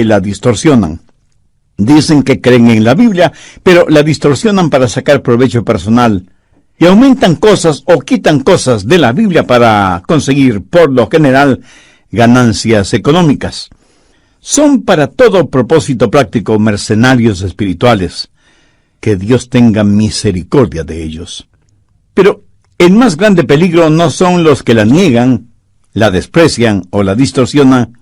la distorsionan. Dicen que creen en la Biblia, pero la distorsionan para sacar provecho personal y aumentan cosas o quitan cosas de la Biblia para conseguir, por lo general, ganancias económicas. Son para todo propósito práctico mercenarios espirituales. Que Dios tenga misericordia de ellos. Pero el más grande peligro no son los que la niegan, la desprecian o la distorsionan,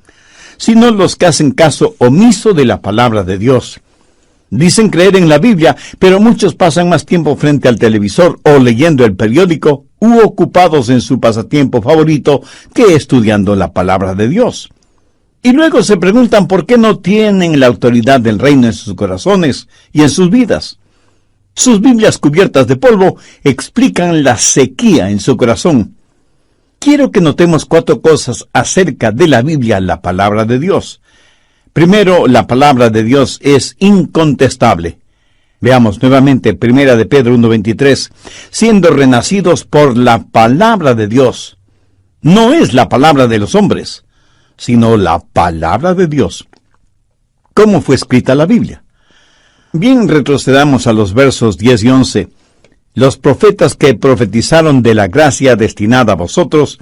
sino los que hacen caso omiso de la palabra de Dios. Dicen creer en la Biblia, pero muchos pasan más tiempo frente al televisor o leyendo el periódico u ocupados en su pasatiempo favorito que estudiando la palabra de Dios. Y luego se preguntan por qué no tienen la autoridad del reino en sus corazones y en sus vidas. Sus Biblias cubiertas de polvo explican la sequía en su corazón. Quiero que notemos 4 cosas acerca de la Biblia, la palabra de Dios. Primero, la palabra de Dios es incontestable. Veamos nuevamente 1 de Pedro 1:23, siendo renacidos por la palabra de Dios. No es la palabra de los hombres, sino la palabra de Dios. ¿Cómo fue escrita la Biblia? Bien, retrocedamos a los versos 10 y 11. Los profetas que profetizaron de la gracia destinada a vosotros,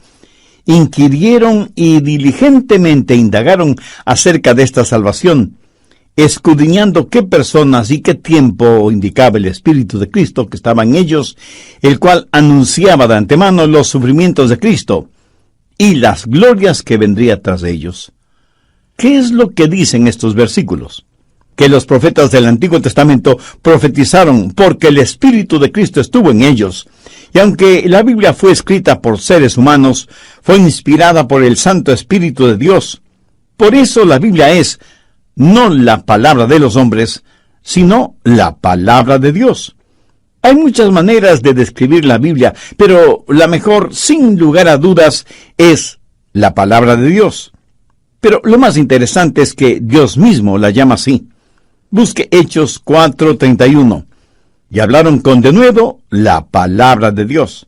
inquirieron y diligentemente indagaron acerca de esta salvación, escudriñando qué personas y qué tiempo indicaba el Espíritu de Cristo que estaba en ellos, el cual anunciaba de antemano los sufrimientos de Cristo y las glorias que vendría tras de ellos. ¿Qué es lo que dicen estos versículos? Que los profetas del Antiguo Testamento profetizaron porque el Espíritu de Cristo estuvo en ellos, y aunque la Biblia fue escrita por seres humanos, fue inspirada por el Santo Espíritu de Dios. Por eso la Biblia es no la palabra de los hombres, sino la palabra de Dios. Hay muchas maneras de describir la Biblia, pero la mejor, sin lugar a dudas, es la palabra de Dios. Pero lo más interesante es que Dios mismo la llama así. Busque Hechos 4:31. Y hablaron con denuedo la palabra de Dios.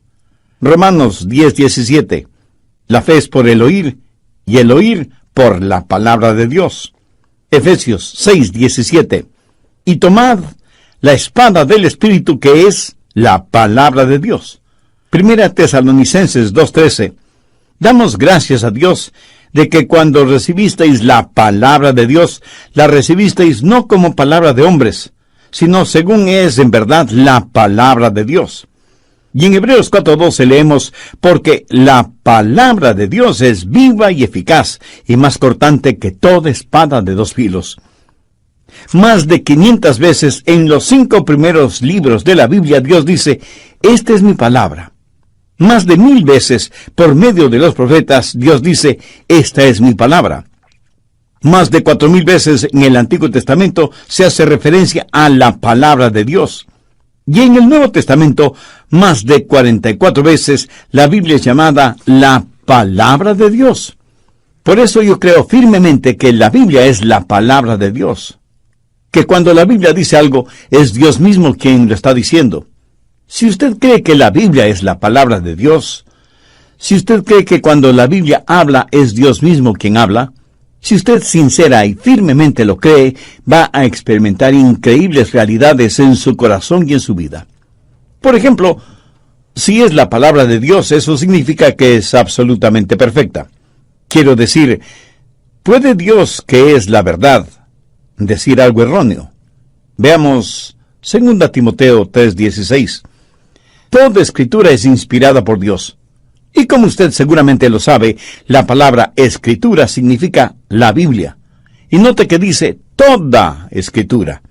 Romanos 10:17. La fe es por el oír, y el oír por la palabra de Dios. Efesios 6:17. Y tomad la espada del Espíritu, que es la palabra de Dios. Primera Tesalonicenses 2:13. Damos gracias a Dios de que cuando recibisteis la palabra de Dios, la recibisteis no como palabra de hombres, sino según es en verdad la palabra de Dios. Y en Hebreos 4:12 leemos, porque la palabra de Dios es viva y eficaz, y más cortante que toda espada de 2 filos. Más de 500 veces en los 5 primeros libros de la Biblia Dios dice, esta es mi palabra. Más de 1000 veces, por medio de los profetas, Dios dice, esta es mi palabra. Más de 4000 veces en el Antiguo Testamento se hace referencia a la palabra de Dios. Y en el Nuevo Testamento, más de 44 veces, la Biblia es llamada la palabra de Dios. Por eso yo creo firmemente que la Biblia es la palabra de Dios. Que cuando la Biblia dice algo, es Dios mismo quien lo está diciendo. Si usted cree que la Biblia es la palabra de Dios, si usted cree que cuando la Biblia habla es Dios mismo quien habla, si usted sincera y firmemente lo cree, va a experimentar increíbles realidades en su corazón y en su vida. Por ejemplo, si es la palabra de Dios, eso significa que es absolutamente perfecta. Quiero decir, ¿puede Dios, que es la verdad, decir algo erróneo? Veamos 2 Timoteo 3:16. Toda escritura es inspirada por Dios. Y como usted seguramente lo sabe, la palabra escritura significa la Biblia. Y note que dice toda escritura.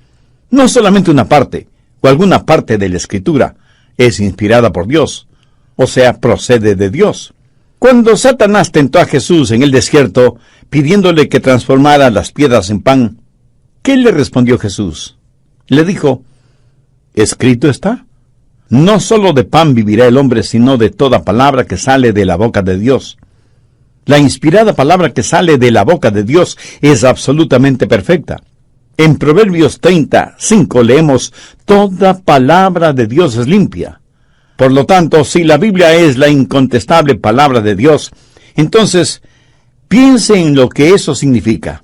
No solamente una parte, o alguna parte de la escritura, es inspirada por Dios. O sea, procede de Dios. Cuando Satanás tentó a Jesús en el desierto, pidiéndole que transformara las piedras en pan, ¿qué le respondió Jesús? Le dijo, escrito está. No solo de pan vivirá el hombre, sino de toda palabra que sale de la boca de Dios. La inspirada palabra que sale de la boca de Dios es absolutamente perfecta. En Proverbios 30:5 leemos, toda palabra de Dios es limpia. Por lo tanto, si la Biblia es la incontestable palabra de Dios, entonces piense en lo que eso significa.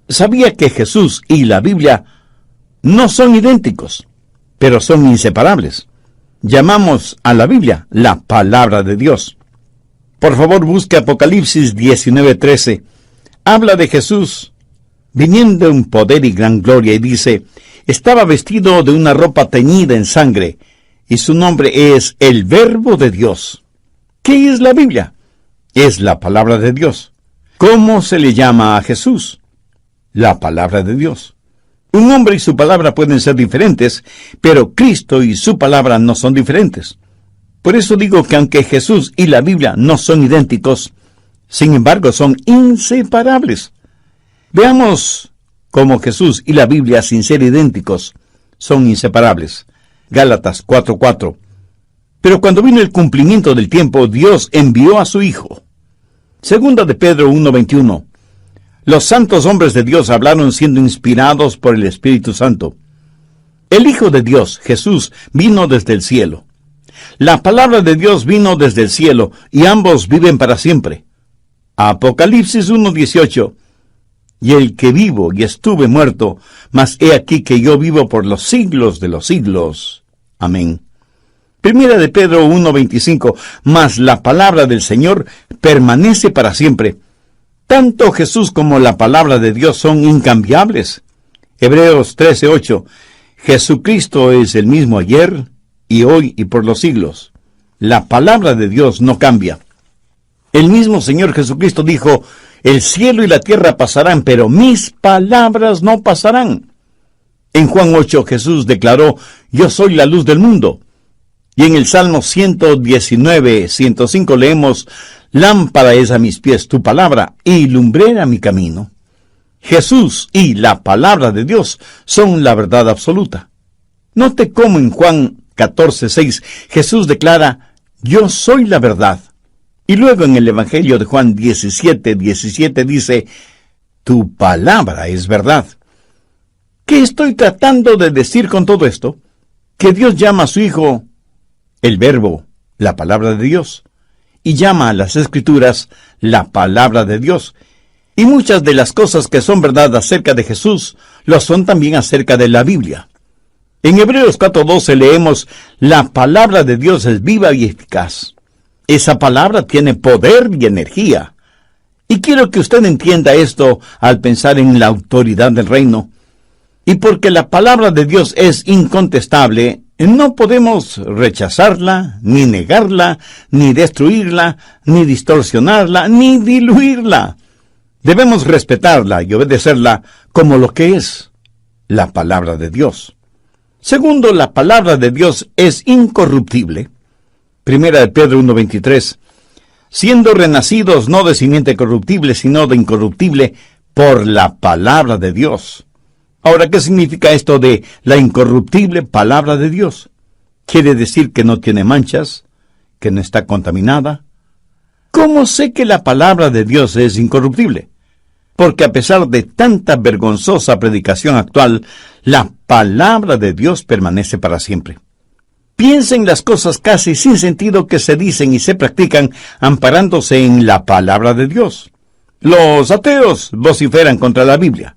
¿Sabía que Jesús y la Biblia no son idénticos, pero son inseparables? Llamamos a la Biblia la palabra de Dios. Por favor, busque Apocalipsis 19:13. Habla de Jesús viniendo en poder y gran gloria y dice: estaba vestido de una ropa teñida en sangre, y su nombre es el Verbo de Dios. ¿Qué es la Biblia? Es la palabra de Dios. ¿Cómo se le llama a Jesús? La palabra de Dios. Un hombre y su palabra pueden ser diferentes, pero Cristo y su palabra no son diferentes. Por eso digo que aunque Jesús y la Biblia no son idénticos, sin embargo son inseparables. Veamos cómo Jesús y la Biblia, sin ser idénticos, son inseparables. Gálatas 4:4. Pero cuando vino el cumplimiento del tiempo, Dios envió a su Hijo. Segunda de Pedro 1:21. Los santos hombres de Dios hablaron siendo inspirados por el Espíritu Santo. El Hijo de Dios, Jesús, vino desde el cielo. La palabra de Dios vino desde el cielo, y ambos viven para siempre. Apocalipsis 1:18. Y el que vivo y estuve muerto, mas he aquí que yo vivo por los siglos de los siglos. Amén. Primera de Pedro 1:25. Mas la palabra del Señor permanece para siempre. Tanto Jesús como la palabra de Dios son incambiables. Hebreos 13:8. Jesucristo es el mismo ayer, y hoy, y por los siglos. La palabra de Dios no cambia. El mismo Señor Jesucristo dijo: el cielo y la tierra pasarán, pero mis palabras no pasarán. En Juan 8 Jesús declaró: yo soy la luz del mundo. Y en el Salmo 119:105 leemos: lámpara es a mis pies tu palabra, y lumbrera mi camino. Jesús y la palabra de Dios son la verdad absoluta. Note cómo en Juan 14:6 Jesús declara: yo soy la verdad. Y luego en el Evangelio de Juan 17:17 dice: tu palabra es verdad. ¿Qué estoy tratando de decir con todo esto? Que Dios llama a su Hijo el Verbo, la palabra de Dios, y llama a las Escrituras la palabra de Dios. Y muchas de las cosas que son verdad acerca de Jesús, lo son también acerca de la Biblia. En Hebreos 4:12 leemos: la palabra de Dios es viva y eficaz. Esa palabra tiene poder y energía. Y quiero que usted entienda esto al pensar en la autoridad del reino. Y porque la palabra de Dios es incontestable, no podemos rechazarla, ni negarla, ni destruirla, ni distorsionarla, ni diluirla. Debemos respetarla y obedecerla como lo que es, la palabra de Dios. Segundo, la palabra de Dios es incorruptible. Primera de Pedro 1:23. Siendo renacidos no de simiente corruptible, sino de incorruptible, por la palabra de Dios. Ahora, ¿qué significa esto de la incorruptible palabra de Dios? ¿Quiere decir que no tiene manchas? ¿Que no está contaminada? ¿Cómo sé que la palabra de Dios es incorruptible? Porque a pesar de tanta vergonzosa predicación actual, la palabra de Dios permanece para siempre. Piensa en las cosas casi sin sentido que se dicen y se practican amparándose en la palabra de Dios. Los ateos vociferan contra la Biblia.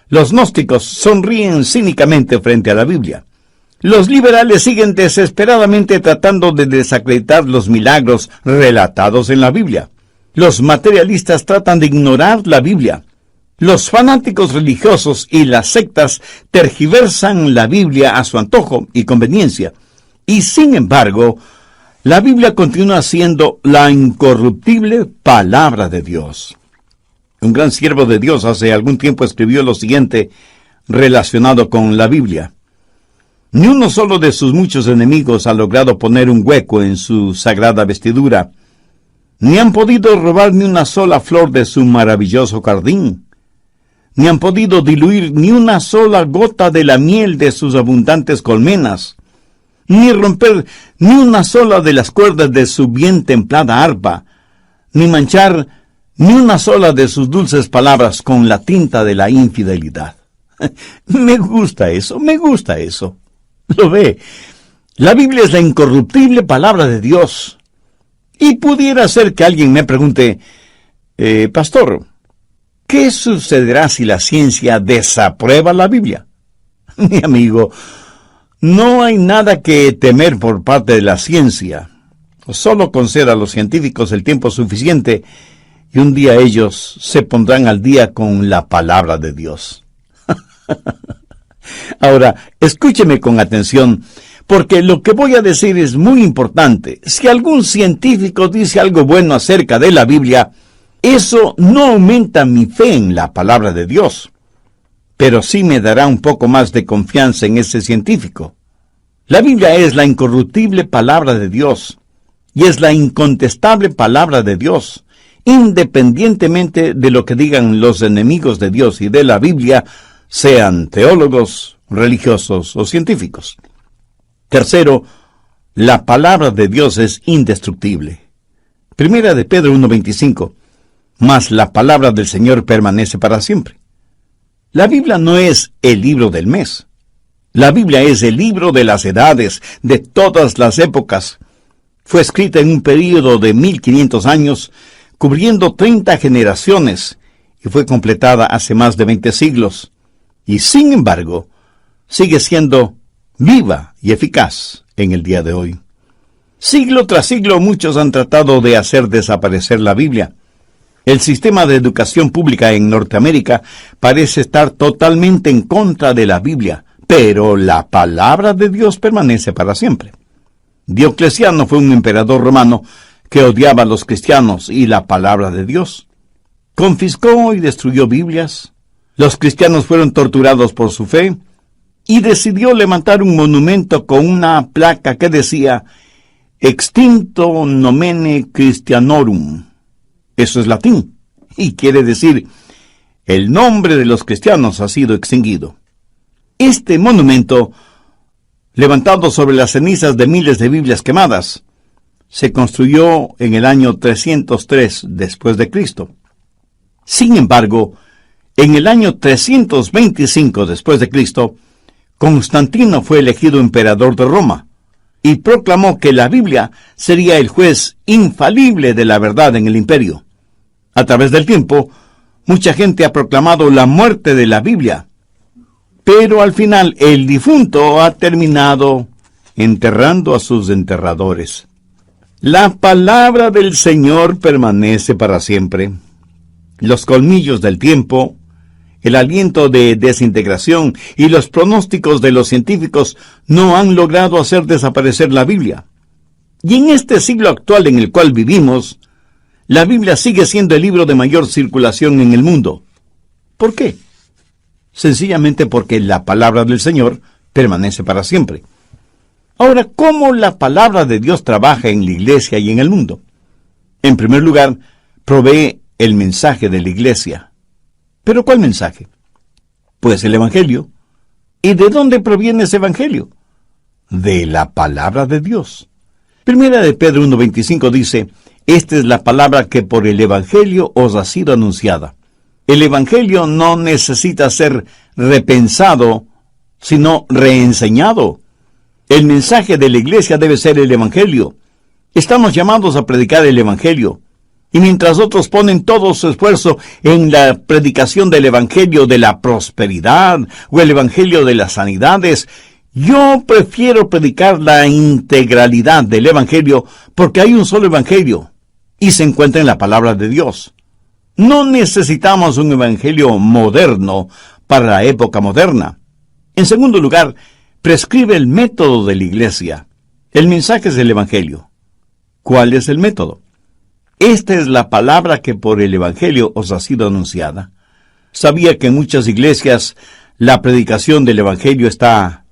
Los gnósticos sonríen cínicamente frente a la Biblia. Los liberales siguen desesperadamente tratando de desacreditar los milagros relatados en la Biblia. Los materialistas tratan de ignorar la Biblia. Los fanáticos religiosos y las sectas tergiversan la Biblia a su antojo y conveniencia. Y sin embargo, la Biblia continúa siendo la incorruptible palabra de Dios. Un gran siervo de Dios hace algún tiempo escribió lo siguiente relacionado con la Biblia: ni uno solo de sus muchos enemigos ha logrado poner un hueco en su sagrada vestidura, ni han podido robar ni una sola flor de su maravilloso jardín, ni han podido diluir ni una sola gota de la miel de sus abundantes colmenas, ni romper ni una sola de las cuerdas de su bien templada arpa, ni manchar ni una sola de sus dulces palabras con la tinta de la infidelidad. Me gusta eso. Lo ve. La Biblia es la incorruptible palabra de Dios. Y pudiera ser que alguien me pregunte: pastor, ¿Qué sucederá si la ciencia desaprueba la Biblia? Mi amigo, no hay nada que temer por parte de la ciencia. Solo conceda a los científicos el tiempo suficiente y un día ellos se pondrán al día con la palabra de Dios. Ahora, escúcheme con atención, porque lo que voy a decir es muy importante. Si algún científico dice algo bueno acerca de la Biblia, eso no aumenta mi fe en la palabra de Dios, pero sí me dará un poco más de confianza en ese científico. La Biblia es la incorruptible palabra de Dios, y es la incontestable palabra de Dios, independientemente de lo que digan los enemigos de Dios y de la Biblia, sean teólogos, religiosos o científicos. Tercero, la palabra de Dios es indestructible. Primera de Pedro 1:25, mas la palabra del Señor permanece para siempre. La Biblia no es el libro del mes. La Biblia es el libro de las edades, de todas las épocas. Fue escrita en un período de 1500 años, cubriendo 30 generaciones, y fue completada hace más de 20 siglos. Y sin embargo, sigue siendo viva y eficaz en el día de hoy. Siglo tras siglo muchos han tratado de hacer desaparecer la Biblia. El sistema de educación pública en Norteamérica parece estar totalmente en contra de la Biblia, pero la palabra de Dios permanece para siempre. Diocleciano fue un emperador romano que odiaba a los cristianos y la palabra de Dios. Confiscó y destruyó Biblias. Los cristianos fueron torturados por su fe y decidió levantar un monumento con una placa que decía Extinto nomene Christianorum. Eso es latín y quiere decir el nombre de los cristianos ha sido extinguido. Este monumento, levantado sobre las cenizas de miles de Biblias quemadas, se construyó en el año 303 después de Cristo. Sin embargo, en el año 325 después de Cristo, Constantino fue elegido emperador de Roma y proclamó que la Biblia sería el juez infalible de la verdad en el imperio. A través del tiempo, mucha gente ha proclamado la muerte de la Biblia, pero al final el difunto ha terminado enterrando a sus enterradores. La palabra del Señor permanece para siempre. Los colmillos del tiempo, el aliento de desintegración y los pronósticos de los científicos no han logrado hacer desaparecer la Biblia. Y en este siglo actual en el cual vivimos, la Biblia sigue siendo el libro de mayor circulación en el mundo. ¿Por qué? Sencillamente porque la palabra del Señor permanece para siempre. Ahora, ¿cómo la palabra de Dios trabaja en la iglesia y en el mundo? En primer lugar, provee el mensaje de la iglesia. ¿Pero cuál mensaje? Pues el Evangelio. ¿Y de dónde proviene ese Evangelio? De la palabra de Dios. Primera de Pedro 1:25 dice, esta es la palabra que por el Evangelio os ha sido anunciada. El Evangelio no necesita ser repensado, sino reenseñado. El mensaje de la iglesia debe ser el Evangelio. Estamos llamados a predicar el Evangelio. Y mientras otros ponen todo su esfuerzo en la predicación del Evangelio de la prosperidad o el Evangelio de las sanidades, yo prefiero predicar la integralidad del Evangelio porque hay un solo Evangelio y se encuentra en la palabra de Dios. No necesitamos un Evangelio moderno para la época moderna. En segundo lugar, prescribe el método de la iglesia. El mensaje es el Evangelio. ¿Cuál es el método? Esta es la palabra que por el Evangelio os ha sido anunciada. Sabía que en muchas iglesias la predicación del Evangelio está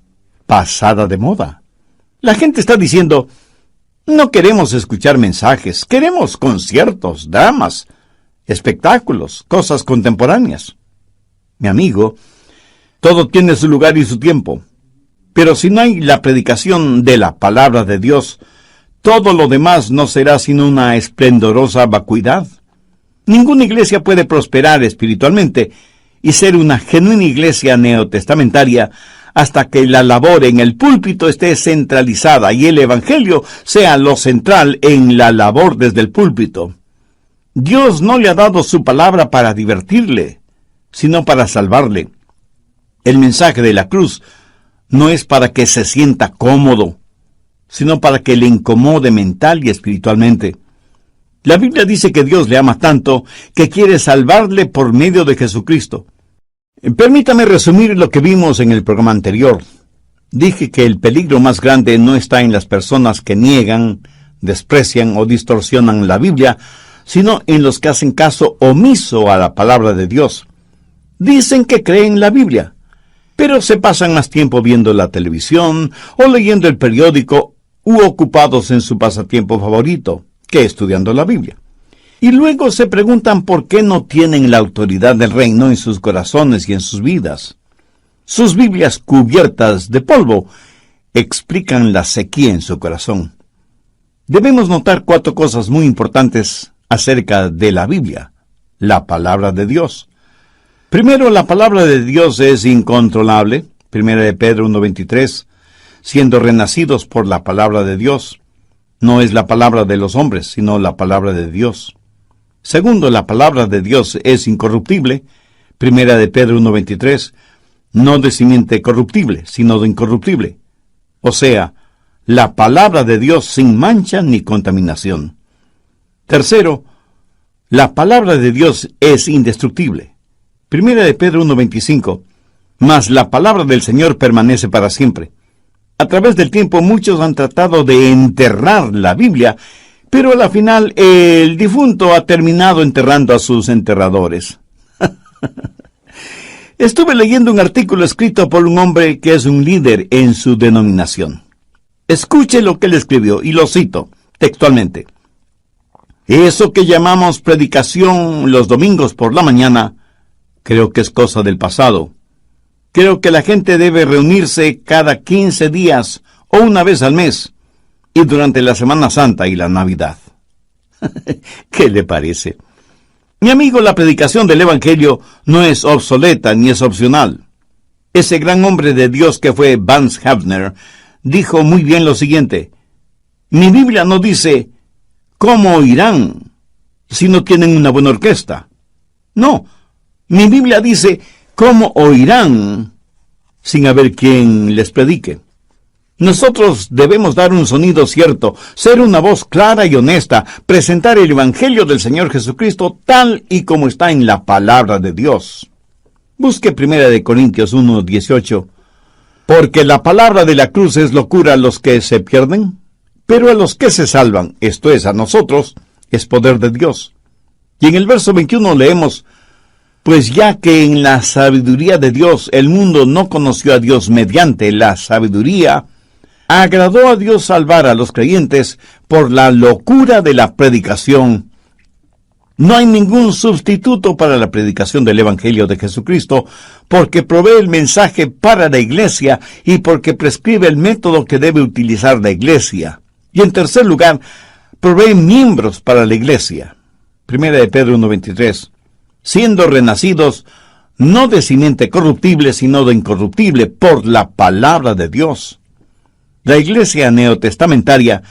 pasada de moda. La gente está diciendo, no queremos escuchar mensajes, queremos conciertos, dramas, espectáculos, cosas contemporáneas. Mi amigo, todo tiene su lugar y su tiempo, pero si no hay la predicación de la palabra de Dios, todo lo demás no será sino una esplendorosa vacuidad. Ninguna iglesia puede prosperar espiritualmente y ser una genuina iglesia neotestamentaria hasta que la labor en el púlpito esté centralizada y el Evangelio sea lo central en la labor desde el púlpito. Dios no le ha dado su palabra para divertirle, sino para salvarle. El mensaje de la cruz no es para que se sienta cómodo, sino para que le incomode mental y espiritualmente. La Biblia dice que Dios le ama tanto que quiere salvarle por medio de Jesucristo. Permítame resumir lo que vimos en el programa anterior. Dije que el peligro más grande no está en las personas que niegan, desprecian o distorsionan la Biblia, sino en los que hacen caso omiso a la palabra de Dios. Dicen que creen la Biblia, pero se pasan más tiempo viendo la televisión o leyendo el periódico u ocupados en su pasatiempo favorito, que estudiando la Biblia. Y luego se preguntan por qué no tienen la autoridad del reino en sus corazones y en sus vidas. Sus Biblias cubiertas de polvo explican la sequía en su corazón. Debemos notar 4 cosas muy importantes acerca de la Biblia, la palabra de Dios. Primero, la palabra de Dios es incontrolable, 1 de Pedro 1:23, siendo renacidos por la palabra de Dios. No es la palabra de los hombres, sino la palabra de Dios. Segundo, la palabra de Dios es incorruptible, 1 de Pedro 1:23, no de simiente corruptible, sino de incorruptible. O sea, la palabra de Dios sin mancha ni contaminación. Tercero, la palabra de Dios es indestructible. 1 de Pedro 1:25, mas la palabra del Señor permanece para siempre. A través del tiempo muchos han tratado de enterrar la Biblia, pero a la final el difunto ha terminado enterrando a sus enterradores. Estuve leyendo un artículo escrito por un hombre que es un líder en su denominación. Escuche lo que él escribió, y lo cito textualmente. Eso que llamamos predicación los domingos por la mañana, creo que es cosa del pasado. Creo que la gente debe reunirse cada 15 días o una vez al mes, y durante la Semana Santa y la Navidad. ¿Qué le parece? Mi amigo, la predicación del Evangelio no es obsoleta ni es opcional. Ese gran hombre de Dios que fue Vance Havner dijo muy bien lo siguiente: mi Biblia no dice ¿cómo oirán si no tienen una buena orquesta? No, mi Biblia dice ¿cómo oirán sin haber quien les predique? Nosotros debemos dar un sonido cierto, ser una voz clara y honesta, presentar el Evangelio del Señor Jesucristo tal y como está en la palabra de Dios. Busque 1 de Corintios 1:18. Porque la palabra de la cruz es locura a los que se pierden, pero a los que se salvan, esto es, a nosotros, es poder de Dios. Y en el verso 21 leemos: pues ya que en la sabiduría de Dios el mundo no conoció a Dios mediante la sabiduría, agradó a Dios salvar a los creyentes por la locura de la predicación. No hay ningún sustituto para la predicación del Evangelio de Jesucristo, porque provee el mensaje para la iglesia y porque prescribe el método que debe utilizar la iglesia. Y en tercer lugar, provee miembros para la iglesia. 1 de Pedro 1:23. Siendo renacidos, no de simiente corruptible, sino de incorruptible, por la palabra de Dios. La iglesia neotestamentaria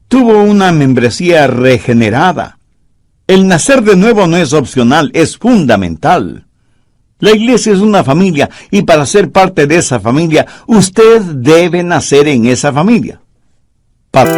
tuvo una membresía regenerada. El nacer de nuevo no es opcional, es fundamental. La iglesia es una familia, y para ser parte de esa familia, usted debe nacer en esa familia. Para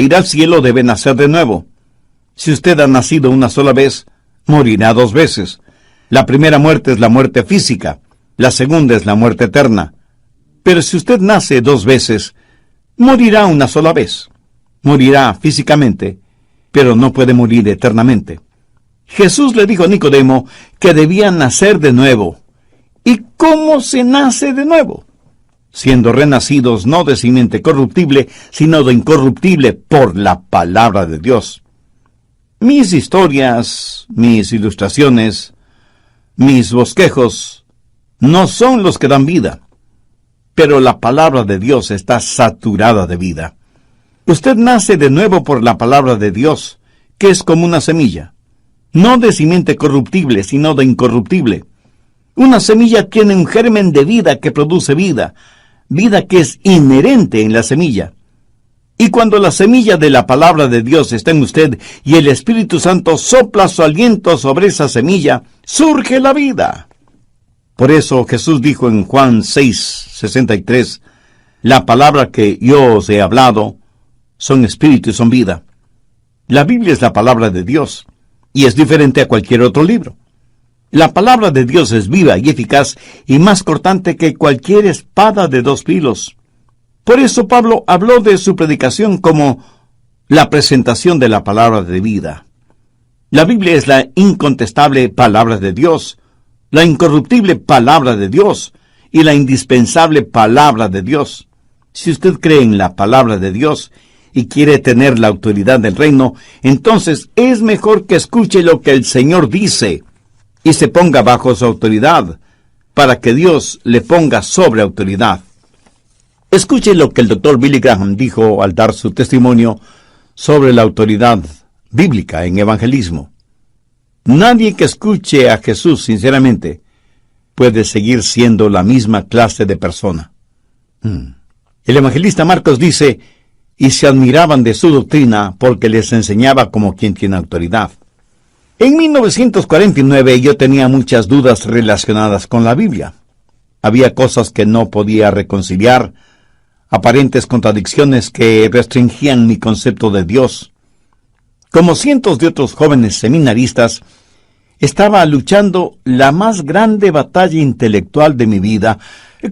ir al cielo debe nacer de nuevo. Si usted ha nacido una sola vez, morirá 2 veces. La primera muerte es la muerte física, la segunda es la muerte eterna. Pero si usted nace 2 veces, morirá una sola vez. Morirá físicamente, pero no puede morir eternamente. Jesús le dijo a Nicodemo que debía nacer de nuevo. ¿Y cómo se nace de nuevo? Siendo renacidos no de simiente corruptible, sino de incorruptible por la palabra de Dios. Mis historias, mis ilustraciones, mis bosquejos, no son los que dan vida, pero la palabra de Dios está saturada de vida. Usted nace de nuevo por la palabra de Dios, que es como una semilla, no de simiente corruptible, sino de incorruptible. Una semilla tiene un germen de vida que produce vida, vida que es inherente en la semilla. Y cuando la semilla de la palabra de Dios está en usted y el Espíritu Santo sopla su aliento sobre esa semilla, surge la vida. Por eso Jesús dijo en Juan 6:63, la palabra que yo os he hablado son espíritu y son vida. La Biblia es la palabra de Dios y es diferente a cualquier otro libro. La palabra de Dios es viva y eficaz y más cortante que cualquier espada de 2 filos. Por eso Pablo habló de su predicación como la presentación de la palabra de vida. La Biblia es la incontestable palabra de Dios, la incorruptible palabra de Dios y la indispensable palabra de Dios. Si usted cree en la palabra de Dios y quiere tener la autoridad del reino, entonces es mejor que escuche lo que el Señor dice y se ponga bajo su autoridad, para que Dios le ponga sobre autoridad. Escuche lo que el Dr. Billy Graham dijo al dar su testimonio sobre la autoridad bíblica en evangelismo. Nadie que escuche a Jesús sinceramente puede seguir siendo la misma clase de persona. El evangelista Marcos dice, y se admiraban de su doctrina porque les enseñaba como quien tiene autoridad. En 1949 yo tenía muchas dudas relacionadas con la Biblia. Había cosas que no podía reconciliar, aparentes contradicciones que restringían mi concepto de Dios. Como cientos de otros jóvenes seminaristas, estaba luchando la más grande batalla intelectual de mi vida,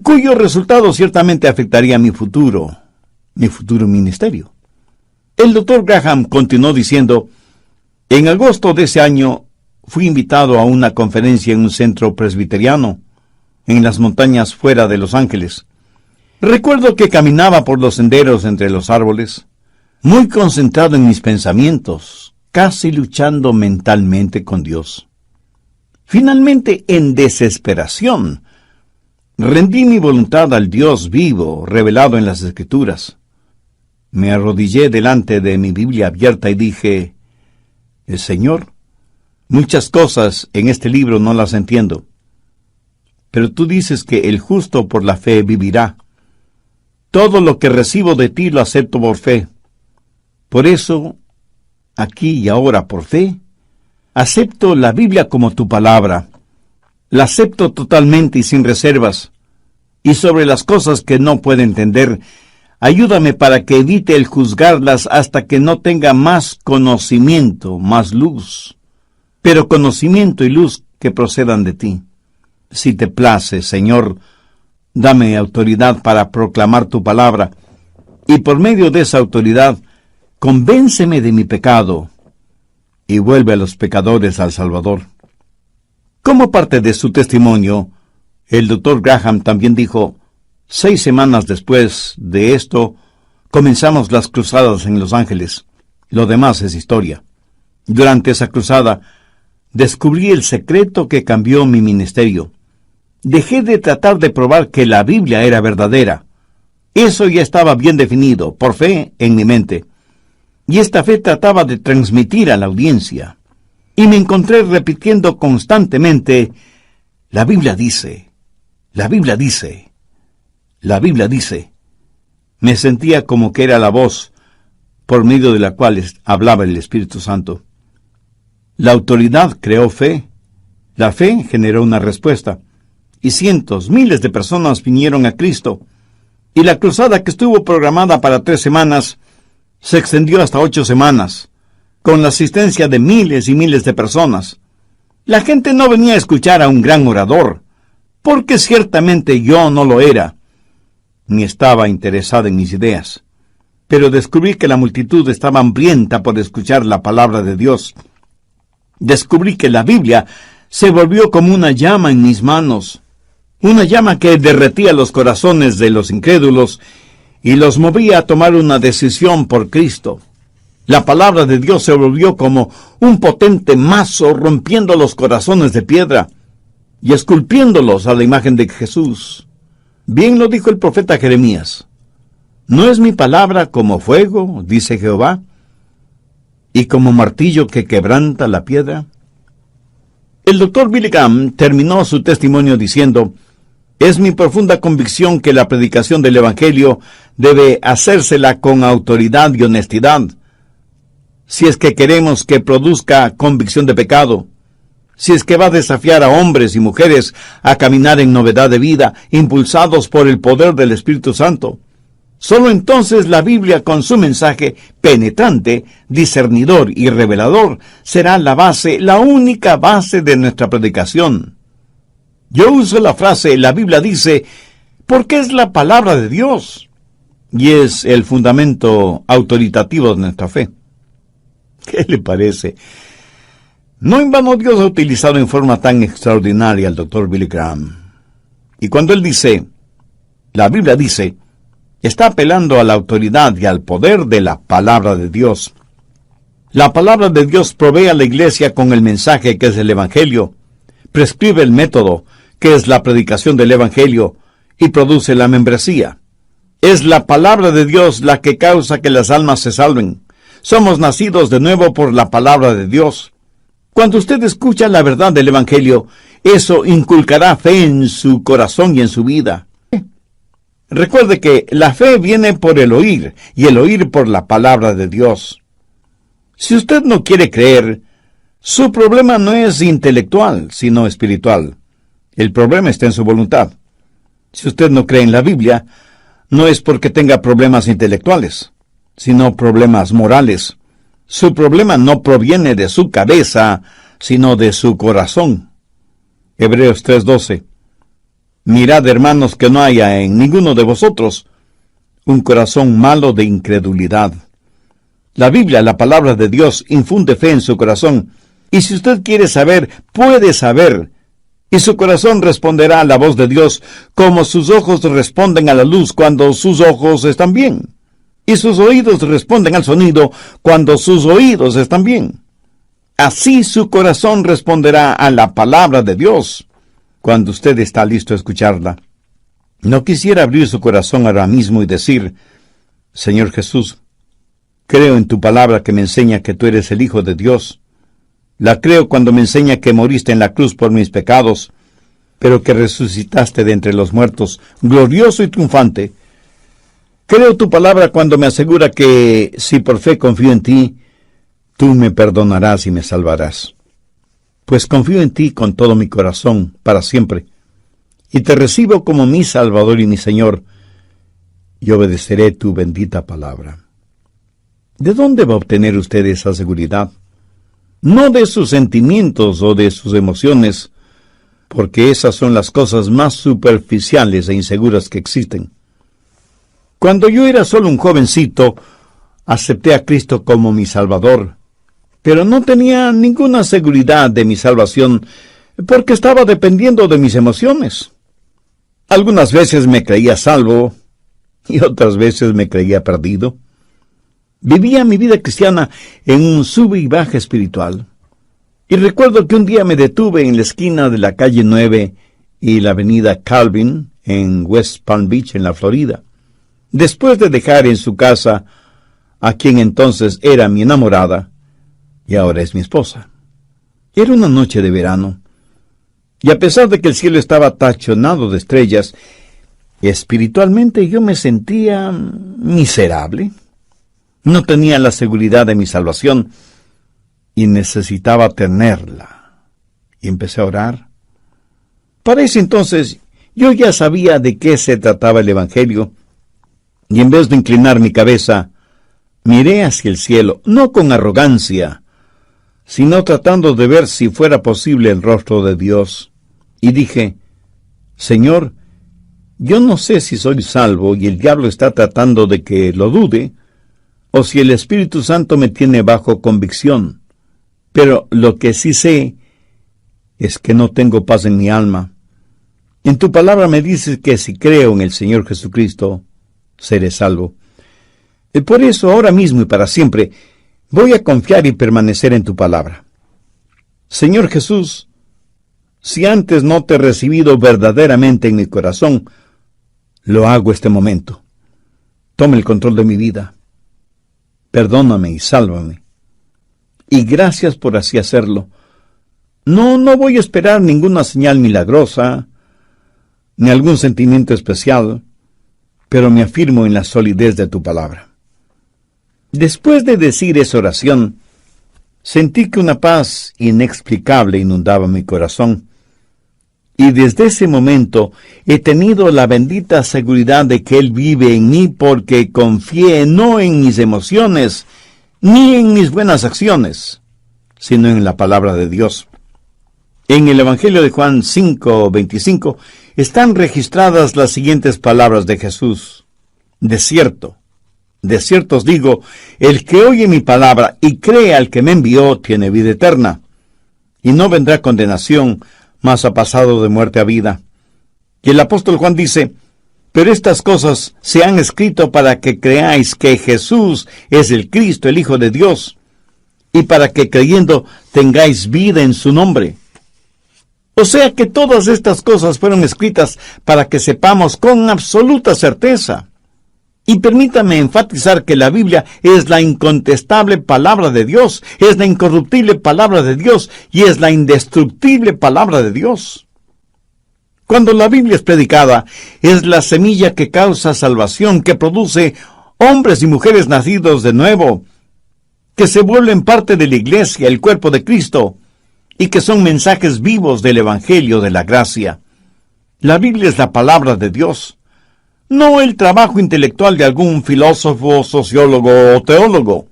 cuyo resultado ciertamente afectaría mi futuro ministerio. El Dr. Graham continuó diciendo, en agosto de ese año fui invitado a una conferencia en un centro presbiteriano, en las montañas fuera de Los Ángeles. Recuerdo que caminaba por los senderos entre los árboles, muy concentrado en mis pensamientos, casi luchando mentalmente con Dios. Finalmente, en desesperación, rendí mi voluntad al Dios vivo, revelado en las Escrituras. Me arrodillé delante de mi Biblia abierta y dije, Señor, muchas cosas en este libro no las entiendo, pero tú dices que el justo por la fe vivirá. Todo lo que recibo de ti lo acepto por fe. Por eso, aquí y ahora por fe, acepto la Biblia como tu palabra. La acepto totalmente y sin reservas. Y sobre las cosas que no puedo entender, ayúdame para que evite el juzgarlas hasta que no tenga más conocimiento, más luz. Pero conocimiento y luz que procedan de ti. Si te place, Señor, dame autoridad para proclamar tu palabra, y por medio de esa autoridad, convénceme de mi pecado, y vuelve a los pecadores al Salvador. Como parte de su testimonio, el Dr. Graham también dijo, 6 semanas después de esto, comenzamos las cruzadas en Los Ángeles. Lo demás es historia. Durante esa cruzada, descubrí el secreto que cambió mi ministerio. Dejé de tratar de probar que la Biblia era verdadera. Eso ya estaba bien definido, por fe, en mi mente. Y esta fe trataba de transmitir a la audiencia. Y me encontré repitiendo constantemente, la Biblia dice, la Biblia dice, la Biblia dice. Me sentía como que era la voz por medio de la cual hablaba el Espíritu Santo. La autoridad creó fe. La fe generó una respuesta. Y cientos, miles de personas vinieron a Cristo. Y la cruzada que estuvo programada para 3 semanas se extendió hasta 8 semanas, con la asistencia de miles y miles de personas. La gente no venía a escuchar a un gran orador, porque ciertamente yo no lo era, ni estaba interesada en mis ideas. Pero descubrí que la multitud estaba hambrienta por escuchar la palabra de Dios. Descubrí que la Biblia se volvió como una llama en mis manos, una llama que derretía los corazones de los incrédulos y los movía a tomar una decisión por Cristo. La palabra de Dios se volvió como un potente mazo rompiendo los corazones de piedra y esculpiéndolos a la imagen de Jesús. Bien lo dijo el profeta Jeremías. ¿No es mi palabra como fuego, dice Jehová, y como martillo que quebranta la piedra? El doctor Billy Graham terminó su testimonio diciendo: es mi profunda convicción que la predicación del Evangelio debe hacérsela con autoridad y honestidad, si es que queremos que produzca convicción de pecado, si es que va a desafiar a hombres y mujeres a caminar en novedad de vida, impulsados por el poder del Espíritu Santo. Solo entonces la Biblia, con su mensaje penetrante, discernidor y revelador, será la base, la única base de nuestra predicación. Yo uso la frase, la Biblia dice, porque es la palabra de Dios, y es el fundamento autoritativo de nuestra fe. ¿Qué le parece? No en vano Dios ha utilizado en forma tan extraordinaria al Dr. Billy Graham. Y cuando él dice, la Biblia dice, está apelando a la autoridad y al poder de la palabra de Dios. La palabra de Dios provee a la iglesia con el mensaje que es el Evangelio, prescribe el método, que es la predicación del Evangelio, y produce la membresía. Es la palabra de Dios la que causa que las almas se salven. Somos nacidos de nuevo por la palabra de Dios. Cuando usted escucha la verdad del Evangelio, eso inculcará fe en su corazón y en su vida. Recuerde que la fe viene por el oír, y el oír por la palabra de Dios. Si usted no quiere creer, su problema no es intelectual, sino espiritual. El problema está en su voluntad. Si usted no cree en la Biblia, no es porque tenga problemas intelectuales, sino problemas morales. Su problema no proviene de su cabeza, sino de su corazón. Hebreos 3:12. Mirad, hermanos, que no haya en ninguno de vosotros un corazón malo de incredulidad. La Biblia, la palabra de Dios, infunde fe en su corazón. Y si usted quiere saber, puede saber. Y su corazón responderá a la voz de Dios, como sus ojos responden a la luz cuando sus ojos están bien. Y sus oídos responden al sonido cuando sus oídos están bien. Así su corazón responderá a la palabra de Dios cuando usted está listo a escucharla. No quisiera abrir su corazón ahora mismo y decir: Señor Jesús, creo en tu palabra que me enseña que tú eres el Hijo de Dios. La creo cuando me enseña que moriste en la cruz por mis pecados, pero que resucitaste de entre los muertos, glorioso y triunfante. Creo tu palabra cuando me asegura que, si por fe confío en ti, tú me perdonarás y me salvarás. Pues confío en ti con todo mi corazón, para siempre, y te recibo como mi Salvador y mi Señor, y obedeceré tu bendita palabra. ¿De dónde va a obtener usted esa seguridad? No de sus sentimientos o de sus emociones, porque esas son las cosas más superficiales e inseguras que existen. Cuando yo era solo un jovencito, acepté a Cristo como mi Salvador, pero no tenía ninguna seguridad de mi salvación, porque estaba dependiendo de mis emociones. Algunas veces me creía salvo, y otras veces me creía perdido. Vivía mi vida cristiana en un sube y baja espiritual. Y recuerdo que un día me detuve en la esquina de la calle 9 y la avenida Calvin, en West Palm Beach, en la Florida, después de dejar en su casa a quien entonces era mi enamorada, y ahora es mi esposa. Era una noche de verano, y a pesar de que el cielo estaba tachonado de estrellas, espiritualmente yo me sentía miserable. No tenía la seguridad de mi salvación y necesitaba tenerla. Y empecé a orar. Para ese entonces yo ya sabía de qué se trataba el Evangelio, y en vez de inclinar mi cabeza, miré hacia el cielo, no con arrogancia, sino tratando de ver si fuera posible el rostro de Dios. Y dije, Señor, yo no sé si soy salvo y el diablo está tratando de que lo dude, o si el Espíritu Santo me tiene bajo convicción. Pero lo que sí sé es que no tengo paz en mi alma. En tu palabra me dices que si creo en el Señor Jesucristo, seré salvo. Y por eso, ahora mismo y para siempre, voy a confiar y permanecer en tu palabra. Señor Jesús, si antes no te he recibido verdaderamente en mi corazón, lo hago este momento. Toma el control de mi vida. Perdóname y sálvame. Y gracias por así hacerlo. No voy a esperar ninguna señal milagrosa, ni algún sentimiento especial, pero me afirmo en la solidez de tu palabra. Después de decir esa oración, sentí que una paz inexplicable inundaba mi corazón, y desde ese momento he tenido la bendita seguridad de que Él vive en mí porque confié no en mis emociones, ni en mis buenas acciones, sino en la palabra de Dios. En el Evangelio de Juan 5:25 están registradas las siguientes palabras de Jesús. De cierto os digo, el que oye mi palabra y cree al que me envió tiene vida eterna, y no vendrá condenación, mas ha pasado de muerte a vida. Y el apóstol Juan dice, pero estas cosas se han escrito para que creáis que Jesús es el Cristo, el Hijo de Dios, y para que creyendo tengáis vida en su nombre. O sea que todas estas cosas fueron escritas para que sepamos con absoluta certeza. Y permítame enfatizar que la Biblia es la incontestable palabra de Dios, es la incorruptible palabra de Dios y es la indestructible palabra de Dios. Cuando la Biblia es predicada, es la semilla que causa salvación, que produce hombres y mujeres nacidos de nuevo, que se vuelven parte de la iglesia, el cuerpo de Cristo, y que son mensajes vivos del Evangelio de la gracia. La Biblia es la palabra de Dios, no el trabajo intelectual de algún filósofo, sociólogo o teólogo.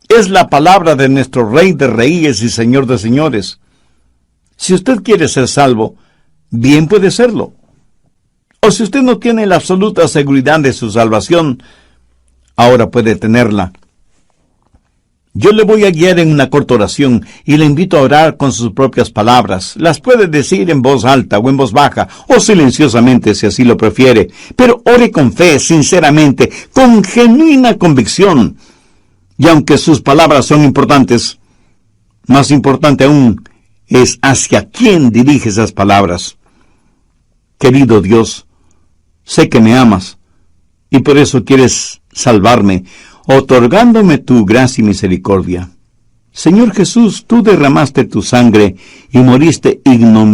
Es la palabra de nuestro Rey de Reyes y Señor de Señores. Si usted quiere ser salvo, bien puede serlo. O si usted no tiene la absoluta seguridad de su salvación, ahora puede tenerla. Yo le voy a guiar en una corta oración y le invito a orar con sus propias palabras. Las puede decir en voz alta o en voz baja o silenciosamente si así lo prefiere. Pero ore con fe, sinceramente, con genuina convicción. Y aunque sus palabras son importantes, más importante aún es hacia quién dirige esas palabras. Querido Dios, sé que me amas y por eso quieres salvarme, otorgándome tu gracia y misericordia. Señor Jesús, tú derramaste tu sangre y moriste ignominiosamente